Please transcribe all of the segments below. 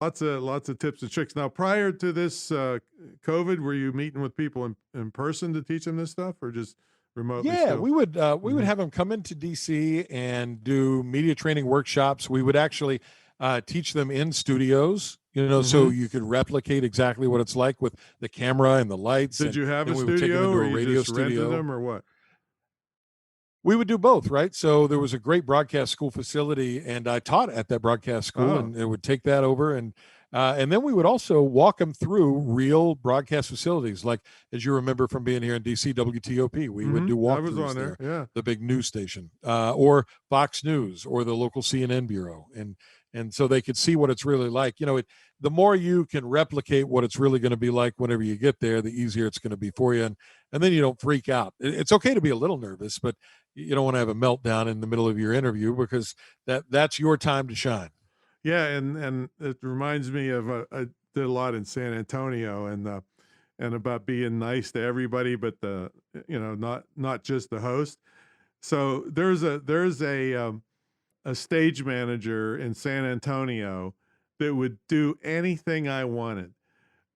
Lots of tips and tricks. Now, prior to this COVID, were you meeting with people in person to teach them this stuff, or just remotely Yeah, still? we would Hmm. have them come into DC and do media training workshops. We would actually teach them in studios, so Hmm. you could replicate exactly what it's like with the camera and the lights. Did And you have then a we would take them studio, into or a you radio just rented studio. them, or what? We would do both, right? So there was a great broadcast school facility, and I taught at that broadcast school, Oh, and it would take that over, and then we would also walk them through real broadcast facilities, like as you remember from being here in DC, WTOP. We would do I was walkthroughs on there. there, Yeah. the big news station, or Fox News, or the local CNN bureau, and so they could see what it's really like. The more you can replicate what it's really going to be like whenever you get there, the easier it's going to be for you, and then you don't freak out. It's okay to be a little nervous, but you don't want to have a meltdown in the middle of your interview, because that's your time to shine. Yeah, and it reminds me of I did a lot in San Antonio, and about being nice to everybody, but not just the host. So there's a stage manager in San Antonio that would do anything I wanted.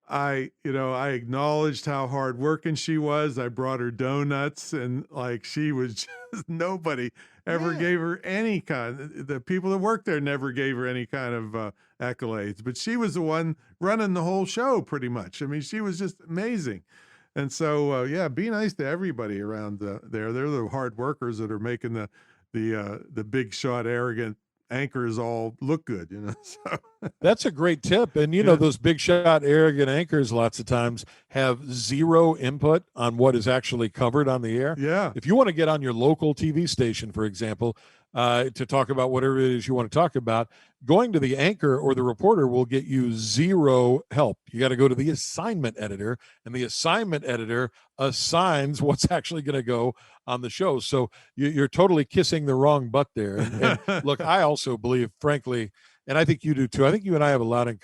I acknowledged how hardworking she was. I brought her donuts, and like she was just nobody ever Yeah. gave her any kind. The people that worked there never gave her any kind of accolades, but she was the one running the whole show pretty much. I mean, she was just amazing. And so, yeah, be nice to everybody around there. They're the hard workers that are making the big shot, arrogant anchors all look good. So, That's a great tip. And yeah, those big shot, arrogant anchors lots of times have zero input on what is actually covered on the air. yeah. If you want to get on your local TV station, for example, to talk about whatever it is you want to talk about, going to the anchor or the reporter will get you zero help. You got to go to the assignment editor, and the assignment editor assigns what's actually going to go on the show. So you're totally kissing the wrong butt there. And look, I also believe, frankly, and I think you do too. I think you and I have a lot in